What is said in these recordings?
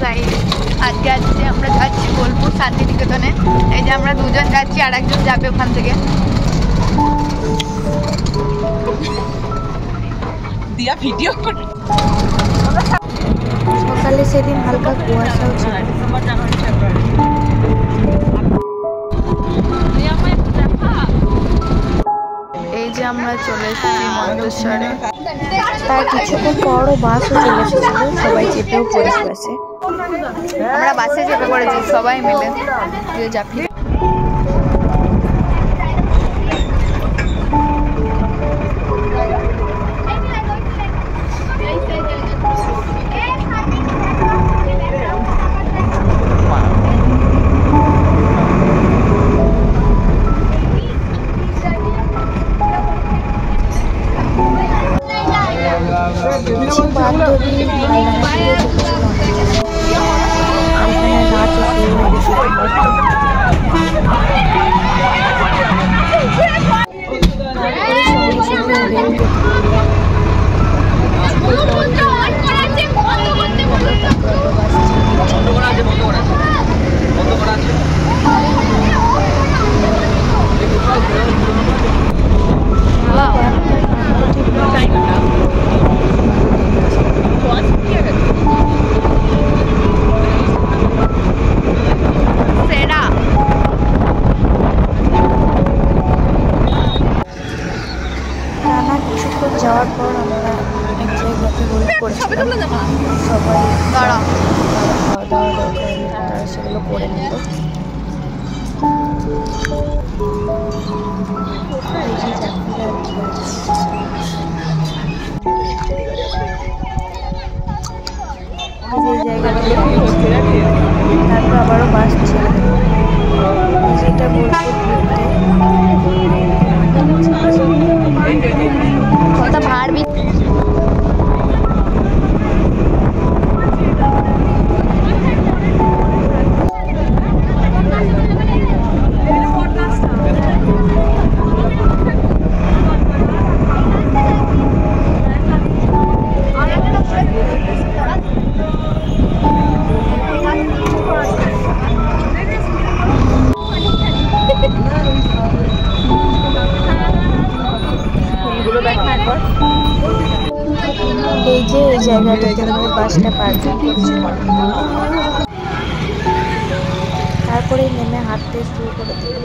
Guys, আজকে আমরা যাচ্ছি বোলপুর শান্তিনিকেতনে। এই যে আমরা দুজন যাচ্ছি, আর একজন যাবে ওখান থেকে। দিয়া ভিডিও সকালে সেদিন হালকা কুয়াশাও ছিল। এই যে আমরা চলে এসেছি মন্তেশ্বরে। তার কিছুক্ষণ পরও বাসও চলে এসেছিল, সবাই চেপেও পড়েছে বাসে। আমরা বাসে চেপে পড়েছি সবাই মিলে। চাপি যাওয়ার পর আমরা এক জায়গাতে হোল্ড করেছিলাম, সবাই খাওয়া দাওয়া দরকার তারা সেগুলো করে নিল। তারপর আবারও বাস ছেড়ে দেবো। যেটা বলতে কথা ভাড়বি। এই যে এই জায়গাটাতে আমাদের বাসটা পার্কিং করছিলাম, তারপরে নেমে হাঁটতে শুরু করে দিল।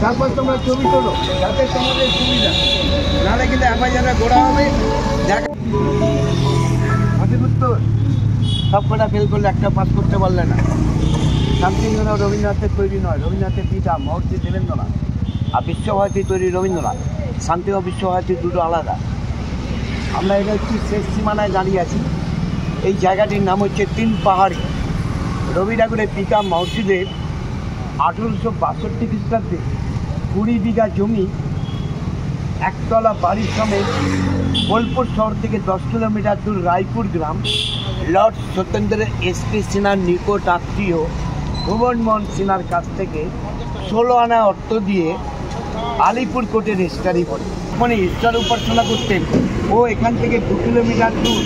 তারপর তোমরা ছবি তোলো যাতে তোমাদের সুবিধা, নাহলে কিন্তু এফআইআরে গোড়া হবে। সব কটা ফেল করলে একটা পাস করতে পারলে না। শান্তিনিকেতন রবীন্দ্রনাথের তৈরি নয়, রবীন্দ্রনাথের পিতা মহর্ষি দেবেন্দ্রনাথ। আর বিশ্বভারতী তৈরি রবীন্দ্রনাথ। শান্তি ও বিশ্বভারতী দুটো আলাদা। আমরা এটা একটু শেষ সীমানায় দাঁড়িয়ে আছি। এই জায়গাটির নাম হচ্ছে তিন পাহাড়ি। রবি ঠাকুরের পিতা মহর্ষিদেব 1862 খ্রিস্টাব্দে 20 বিঘা জমি একতলা বাড়ির সমেত বোলপুর শহর থেকে 10 কিলোমিটার দূর রায়পুর গ্রাম লর্ড সত্যেন্দ্র এসপি সিনহার নিকট আত্মীয় ভুবনমোহন সিনহার কাছ থেকে 16 আনা অর্থ দিয়ে আলিপুর কোর্টে রেজিস্ট্রারি করে মানে ঈশ্বর উপাসনা করতেন। ও এখান থেকে 2 কিলোমিটার দূর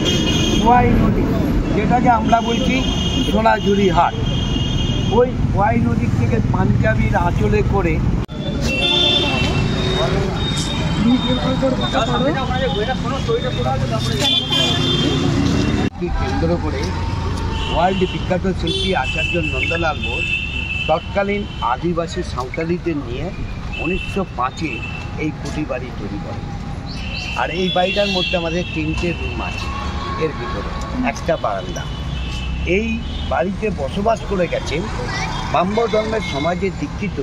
খোয়াই নদী, যেটাকে আমরা বলছি সোনাঝুরি হাট, ওই খোয়াই নদীর থেকে পাঞ্জাবির আঁচলে করে কেন্দ্র করে ওয়ার্ল্ড বিখ্যাত শিল্পী আচার্য নন্দলাল বোস তৎকালীন আদিবাসী সাঁওতালিদের নিয়ে 1905-এ এই কুটি বাড়ি তৈরি করে। আর এই বাড়িটার মধ্যে আমাদের 3টে রুম আছে, এর ভিতরে একটা বারান্দা। এই বাড়িতে বসবাস করে গেছেন ব্রাহ্ম ধর্মের সমাজে দীক্ষিত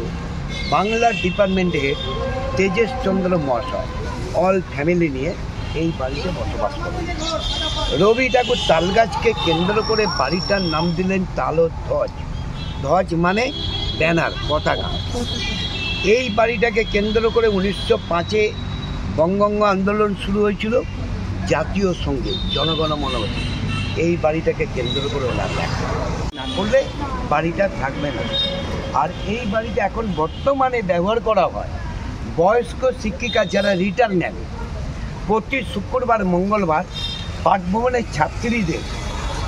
বাংলার ডিপার্টমেন্ট হেড তেজেশ চন্দ্র মহাশয়। অল ফ্যামিলি নিয়ে এই বাড়িতে বসবাস করেন। রবি ঠাকুর তালগাছকে কেন্দ্র করে বাড়িটার নাম দিলেন তাল ও ধ্বজ। ধ্বজ মানে ব্যানার, পতাকা। এই বাড়িটাকে কেন্দ্র করে 1905-এ বঙ্গভঙ্গ আন্দোলন শুরু হয়েছিল। জাতীয় সঙ্গীত জনগণ মন এই বাড়িটাকে কেন্দ্র করে ওরা না করলে বাড়িটা থাকবে না। আর এই বাড়িটা এখন বর্তমানে ব্যবহার করা হয় বয়স্ক শিক্ষিকা যারা রিটার্ন নেন, প্রতি শুক্রবার মঙ্গলবার পাঠভবনের ছাত্রীদের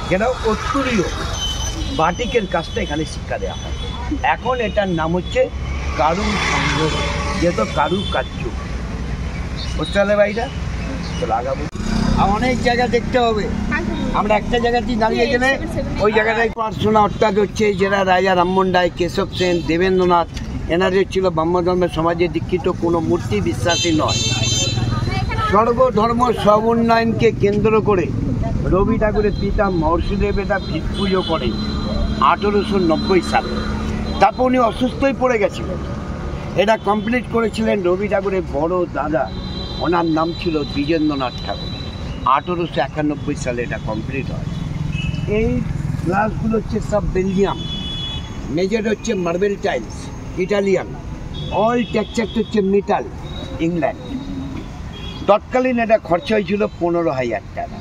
যারা উত্তরীয় বাটিকের কাজটা এখানে শিক্ষা দেওয়া হয়। এখন এটার নাম হচ্ছে কারু সংঘ, যেহেতু কারু কার্য। বুঝতে পারলে বাড়িটা তো লাগাবো। আর অনেক জায়গা দেখতে হবে, আমরা একটা জায়গাতেই দাঁড়িয়ে গেলে ওই জায়গাটায় পড়াশোনা অর্থাৎ হচ্ছে যারা রাজা রামমোহন রায়, কেশব সেন, দেবেন্দ্রনাথ, এনাদের ছিল ব্রহ্মধর্মের সমাজে দীক্ষিত, কোনো মূর্তি বিশ্বাসী নয়। সর্বধর্ম সব উন্নয়নকে কেন্দ্র করে রবি ঠাকুরের পিতা মহর্ষিদেব এটা ভিত পুজো করেন 1890 সালে। তারপর উনি অসুস্থই পড়ে গেছিলেন। এটা কমপ্লিট করেছিলেন রবি ঠাকুরের বড় দাদা, ওনার নাম ছিল দ্বিজেন্দ্রনাথ ঠাকুর। 1891 সালে এটা কমপ্লিট হয়। এই গ্লাসগুলো হচ্ছে সব বেলজিয়াম, মেজর হচ্ছে marble tiles Italian, all texture হচ্ছে মেটাল ইংল্যান্ড। তৎকালীন এটা খরচা হয়েছিল 15,000 টাকা।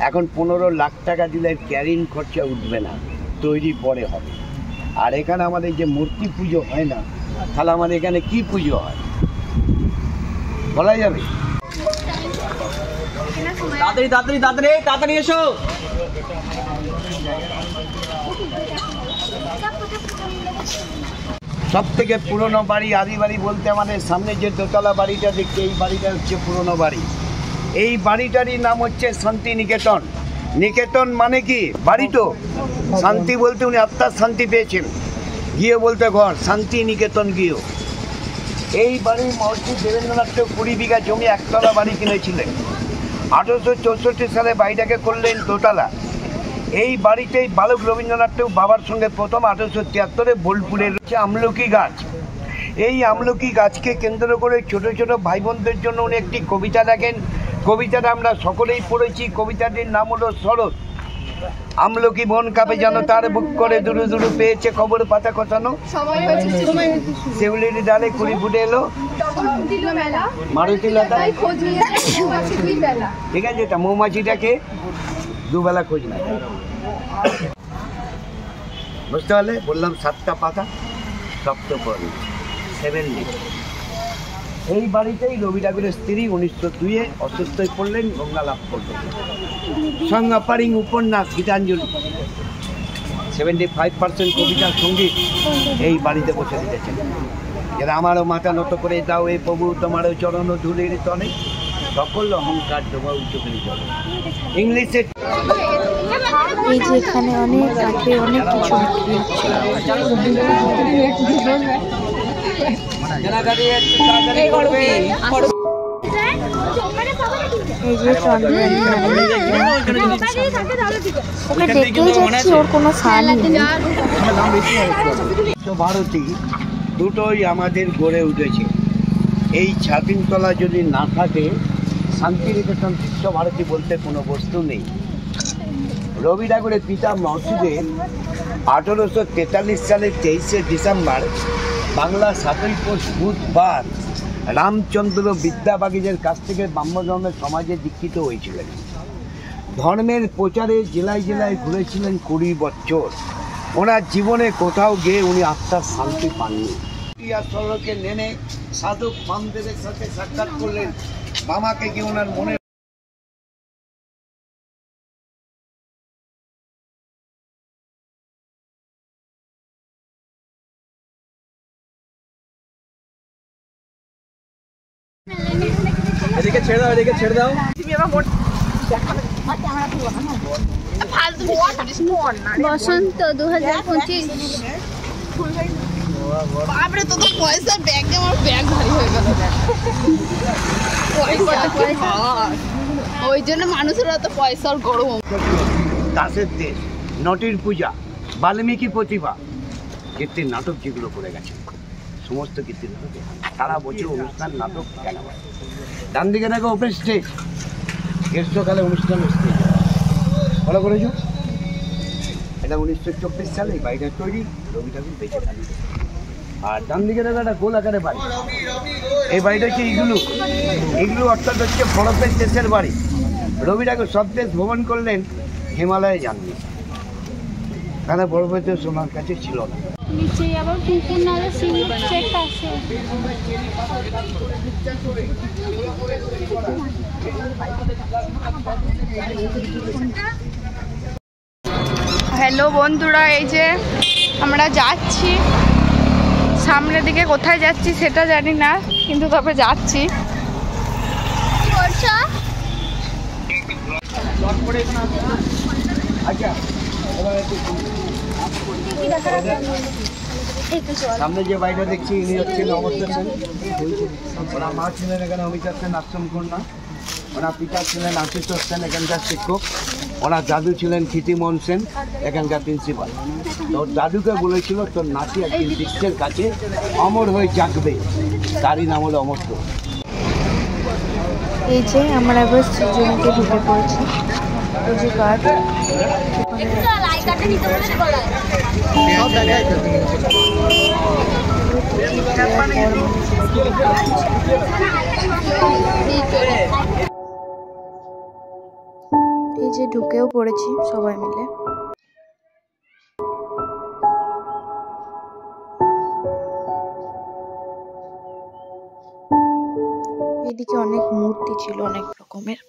এখন 15 লাখ টাকা দিলে ক্যারিং খরচা উঠবে না, তৈরি পরে হবে। আর এখানে আমাদের যে মূর্তি পুজো হয় না, তাহলে আমাদের এখানে কি পুজো হয় বলা যাবে? তাড়াতাড়ি তাড়াতাড়ি তাড়াতাড়ি তাড়াতাড়ি এসো। সব থেকে পুরনো বাড়ি, আদি বাড়ি বলতে আমাদের সামনে যে দোতলা বাড়িটা দেখছি, এই বাড়িটা হচ্ছে পুরনো বাড়ি। এই বাড়িটারই নাম হচ্ছে শান্তি নিকেতন। নিকেতন মানে কি? বাড়ি তো। শান্তি বলতে উনি আত্মার শান্তি পেয়েছেন, গিয়ে বলতে ঘর, শান্তি নিকেতন গিয়েও। এই বাড়ির মহর্ষি দেবেন্দ্রনাথ 20 বিঘা জমি একতলা বাড়ি কিনেছিলেন। 1864 সালে বাড়িটাকে করলেন দোতলা। এই বাড়িতেই বালক রবীন্দ্রনাথ বাবার সঙ্গে প্রথম 1873-এ বোলপুরে রয়েছে আমলকি গাছ। এই আমলকি গাছকে কেন্দ্র করে ছোট ছোট ভাই বোনদের জন্য উনি একটি কবিতা লেখেন। কবিতাটা আমরা সকলেই পড়েছি। কবিতাটির নাম হলো শরৎ। আমলকি বন কাপে যেন তার বুক করে দুরু দুরু পেয়েছে খবর পাতা কষানো, শিউলির ডালে কুড়ি ফুটে এলো মারুতি লতা। ঠিক আছে, এটা মৌমাছিটাকে দুবেলা খোঁজ না। বুঝতে পারলে? বললাম 7টা পাতা, সপ্তপর্ণ, 7 লিভ। এই বাড়িতেই রবি ঠাকুরের স্ত্রী 1902-এ অসুস্থ হয়ে পড়লেন, গঙ্গা লাভ করলেন। সংজ্ঞাপারিং উপন্যাস গীতাঞ্জলি 75% কবিতার সঙ্গীত এই বাড়িতে বসে দিতেছেন। যারা আমারও মাথা নত করে দাও এ প্রভু, তোমারও চরণ ধুলির তনে, সকল অহংকার ডোবা উঁচু করে চলে। ইংলিশে এই যে এখানে অনেক কাঠে অনেক কিছু বিক্রি হচ্ছে। এই যে ওকে দেখেই যাচ্ছি, ওর কোনো সাল নেই। ভারতী দুটোই আমাদের গড়ে উঠেছে। এই ছাতিমতলা যদি না থাকে, শান্তিনিকেতন বিশ্বভারতী বলতে কোনো বস্তু নেই। রবি ঠাকুরের পিতা মহর্ষিদেব 1843 সালের 23শে ডিসেম্বর বাংলা 7ই পৌষ বুধবার রামচন্দ্র বিদ্যাবাগীদের কাছ থেকে ব্রহ্মধর্মের সমাজে দীক্ষিত হয়েছিলেন। ধর্মের প্রচারে জেলায় জেলায় ঘুরেছিলেন 20 বছর। ওনার জীবনে কোথাও গিয়ে উনি আত্মার শান্তি পাননি। সড়কে নেমে সাধক বামদেবের সাথে সাক্ষাৎ করলেন। বামাকে গিয়ে ওনার মনে এদিকে ছেড়ে দাও, এদিকে ছেড়ে দাও। বসন্ত 2025। বাপরে, তো পয়সার ব্যাগ, আমার ব্যাগ ভারী হয়ে গেল। ওই জন্য মানুষের অত পয়সার গরম। দাসের দেশ, নটির পূজা, বাল্মীকি প্রতিভা, কীর্তির নাটক যেগুলো করে গেছে, সমস্ত কীর্তির নাটক সারা বছর অনুষ্ঠান নাটক কেন হয়। ডান দিকে দেখো ওপেন স্টেজ, গ্রীষ্মকালে অনুষ্ঠান স্টেজ ফলো করেছো। এটা 1924 সালে বাড়িটা তৈরি, রবি ঠাকুর বেঁচে থাকি। আর ডান দিকে দেখো একটা গোল আকারে বাড়ি। এই বাড়িটা হচ্ছে ইগলু অর্থাৎ হচ্ছে বরফের দেশের বাড়ি। রবি ঠাকুর সব দেশ ভ্রমণ করলেন, হিমালয়ে যাননি, এখানে পর্বতে সোনার কাছে ছিল না। নিচে আবার কুকুর নালে সিঁড়ি চেক আছে। হ্যালো বন্ধুরা, এই যে আমরা যাচ্ছি সামনের দিকে, কোথায় যাচ্ছি সেটা জানি না, কিন্তু তবে যাচ্ছি। কি করছো? সামনে যে বাড়িটা দেখছি ইনি হচ্ছেন অমর্ত্য সেন। ওনার মা ছিলেন এখানে অমিতা সেন আশ্রম কন্যা, ওনার পিতা ছিলেন আশুতোষ সেন এখানকার শিক্ষক, ওনার দাদু ছিলেন ক্ষিতিমোহন সেন এখানকার প্রিন্সিপাল। তোর দাদুকে বলেছিল তোর নাতি একদিন বিশ্বের কাছে অমর হয়ে জাগবে, তারই নাম হলো অমর্ত্য। এই যে আমরা এবার সৃজনীতে ঢুকে পড়েছি। এই যে কাঠ এই যে ঢুকেও পড়েছি সবাই মিলে। এদিকে অনেক মূর্তি ছিল অনেক রকমের।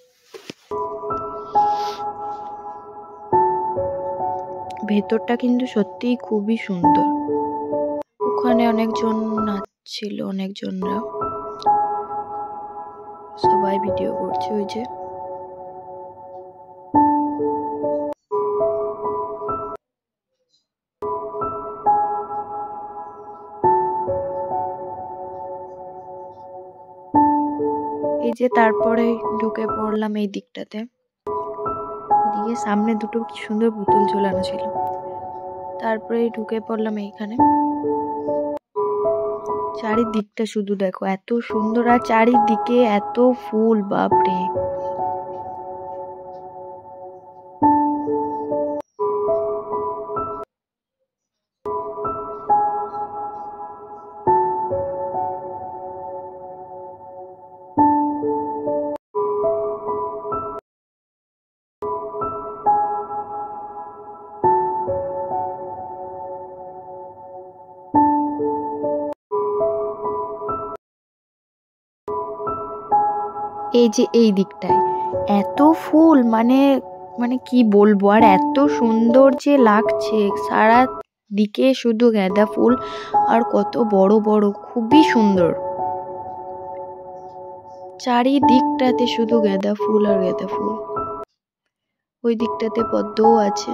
ভেতরটা কিন্তু সত্যিই খুবই সুন্দর। ওখানে অনেকজন নাচছিল, অনেকজনরা সবাই ভিডিও করছে। ওই যে এই যে তারপরে ঢুকে পড়লাম এই দিকটাতে। এদিকে সামনে দুটো কি সুন্দর পুতুল ঝোলানো ছিল। তারপরে ঢুকে পড়লাম এইখানে। চারিদিকটা শুধু দেখো এত সুন্দর, আর চারিদিকে এত ফুল, বাপরে। এই যে এই দিকটায় এত ফুল, মানে মানে কি বলবো, আর এত সুন্দর যে লাগছে। সারা দিকে শুধু গাঁদা ফুল, আর কত বড় বড়, খুবই সুন্দর। চারিদিকটাতে শুধু গাঁদা ফুল আর গাঁদা ফুল। ওই দিকটাতে পদ্মও আছে।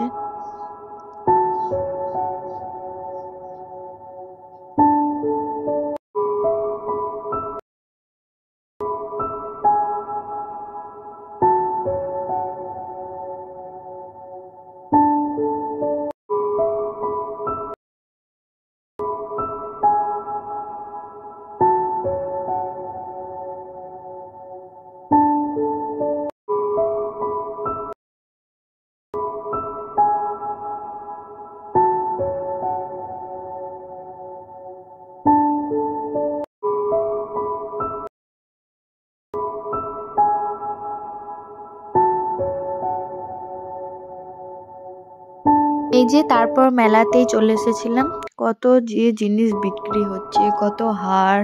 এই যে তারপর মেলাতেই চলে এসেছিলাম। কত যে জিনিস বিক্রি হচ্ছে, কত হার,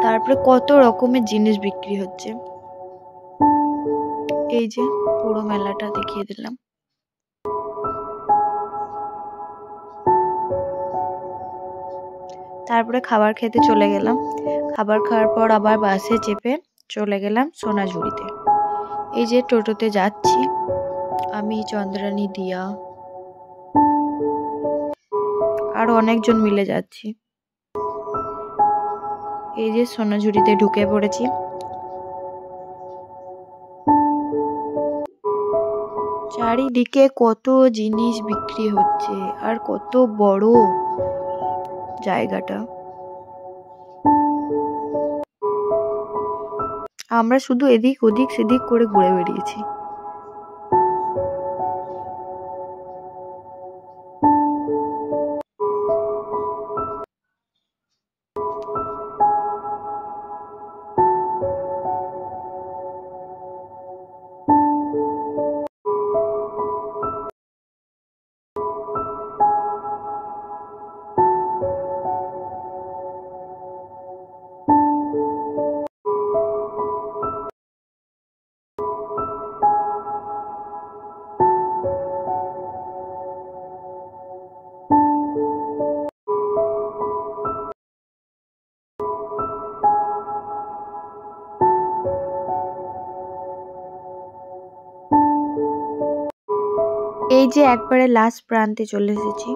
তারপরে কত রকমের জিনিস বিক্রি হচ্ছে। এই যে পুরো মেলাটা দেখিয়ে দিলাম। তারপরে খাবার খেতে চলে গেলাম। খাবার খাওয়ার পর আবার বাসে চেপে চলে গেলাম সোনাঝুরিতে। এই যে টোটোতে যাচ্ছি আমি, চন্দ্রানী, দিয়া, আরো অনেকজন মিলে যাচ্ছি। এই যে সোনাঝুরিতে ঢুকে পড়েছি। চারিদিকে কত জিনিস বিক্রি হচ্ছে, আর কত বড় জায়গাটা। আমরা শুধু এদিক ওদিক সেদিক করে ঘুরে বেরিয়েছি। যে একবারে লাস্ট প্রান্তে চলে এসেছি।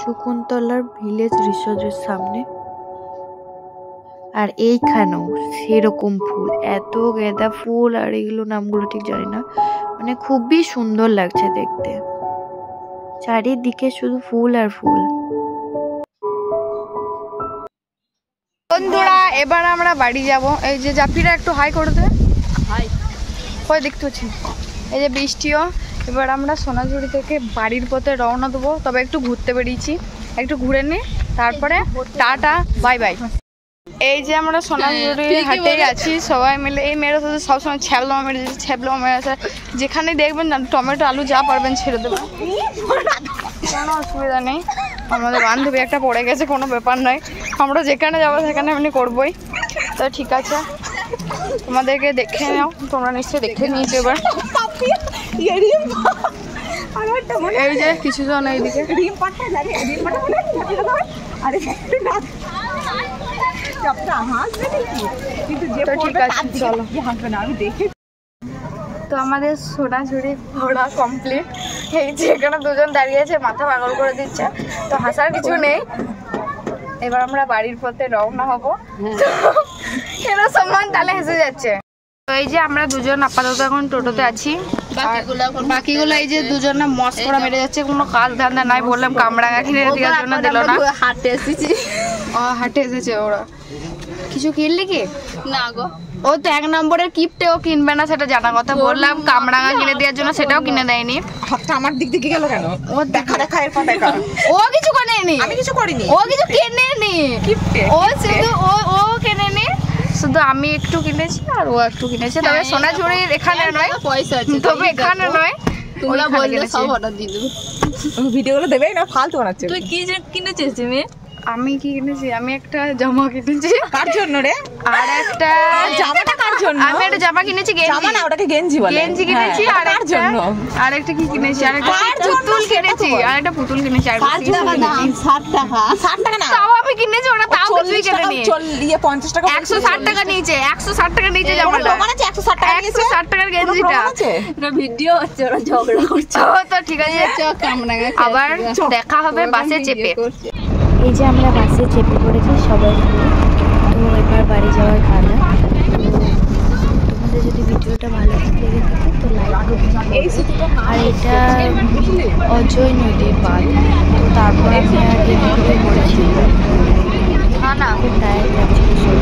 শকুন্তলার ভিলেজ রিসর্টের সামনে। আর এইখানেও সেরকম ফুল, এত গাঁদা ফুল, আর এগুলো নামগুলো ঠিক জানি না, মানে খুবই সুন্দর লাগছে দেখতে, চারিদিকে শুধু ফুল আর ফুল। বন্ধুরা এবার আমরা বাড়ি যাব। এই যে জাপিরা একটু হাই করে দে, হাই কই দেখতে পাচ্ছি। এই যে বৃষ্টিও। এবার আমরা সোনাঝুরি থেকে বাড়ির পথে রওনা দেবো, তবে একটু ঘুরতে বেরিয়েছি, একটু ঘুরে নিই, তারপরে টাটা বাই বাই। এই যে আমরা সোনাঝুরি হাটেই আছি সবাই মিলে। এই মেয়েরা তো সবসময় ছ্যাবলামা মেরে যাচ্ছে, ছ্যাবলামা মেরে আছে, যেখানে দেখবেন টমেটো আলু যা পারবেন ছেড়ে দেবেন, কোনো অসুবিধা নেই। আমাদের বান্ধবী একটা পড়ে গেছে, কোনো ব্যাপার নয়, আমরা যেখানে যাবো সেখানে এমনি করবোই। তো ঠিক আছে, তোমাদেরকে দেখে নাও, তোমরা নিশ্চয়ই দেখে নিয়েছো। এবার এই যে কিছু জন এইদিকে, তো ঠিক আছে চলো। তো আমাদের সোনাঝুরি ঘোরা কমপ্লিট। এই যে এখানে দুজন দাঁড়িয়ে আছে, মাথা পাগল করে দিচ্ছে, তো হাসার কিছু নেই। এবার আমরা বাড়ির পথে রওনা হব। এরা সম্মান তালে হেসে যাচ্ছে। তো এই যে আমরা দুজন আপাতত এখন টোটোতে আছি, বাকিগুলো এই যে দুজন না মস করা মেরে যাচ্ছে, কোনো কাজ ধান্দা নাই। বললাম কামরাঙা কিনে দেওয়ার জন্য দিল না, হাটে এসেছি। হাটে এসেছে ওরা। কিছু কিনলি কি না গো? ও তো 1 নম্বরের কিপটেও কিনবে না, সেটা জানা কথা। বললাম কামরাঙা কিনে দেওয়ার জন্য, সেটাও কিনে দেয়নি। আমার দিক থেকে গেল কেন? ও দেখা দেখা এর পর দেখা, ও কিছু কেনেনি, আমি কিছু করিনি, ও কিছু কেনেনি, ও শুধু ও কেনেনি, শুধু আমি একটু কিনেছি আর ও একটু কিনেছে। তবে সোনাঝুরির এখানে নয়, পয়সা আছে তবে এখানে নয়, তোমরা বললে সব অর্ডার দিয়ে দেবো। ভিডিওগুলো দেবে না, ফালতু বানাচ্ছে। তুই কি কিনেছিস তুমি? আমি কি কিনেছি? আমি একটা জামা কিনেছি। কার জন্য রে? আর একটা জামাটা কার জন্য? আমি একটা জামা কিনেছি, গেঞ্জি। জামা না, ওটাকে গেঞ্জি বলে। গেঞ্জি কিনেছি। আর কার জন্য? আর একটা কি কিনেছি? আর একটা পুতুল কিনেছি। আর একটা পুতুল কিনেছি। আর কার টাকা দাম? 60 টাকা। 60 টাকা না, তাও আমি কিনেছি, ওটা তাও কিছুই কিনেনি। 50 টাকা, 160 টাকা নিয়েছে, 160 টাকা নিয়েছে জামাটা। দোকান আছে 160 টাকা নিয়েছে। 160 টাকার গেঞ্জিটা। এটা ভিডিও হচ্ছে, ওরা ঝগড়া করছে। তো ঠিক আছে, আবার দেখা হবে বাসে চেপে। এই যে আমরা বাসে চেপে পড়েছি সবাই মিলে। তো এবার বাড়ি যাওয়ার পালা। তোমাদের যদি ভিডিওটা ভালো লেগে থাকে তো লাইক করবে। আর এটা অজয় নদীর বাঁধ। তো তারপর আমি আর ঘুরে পড়েছি, খুব টায়ার্ড লাগছিল।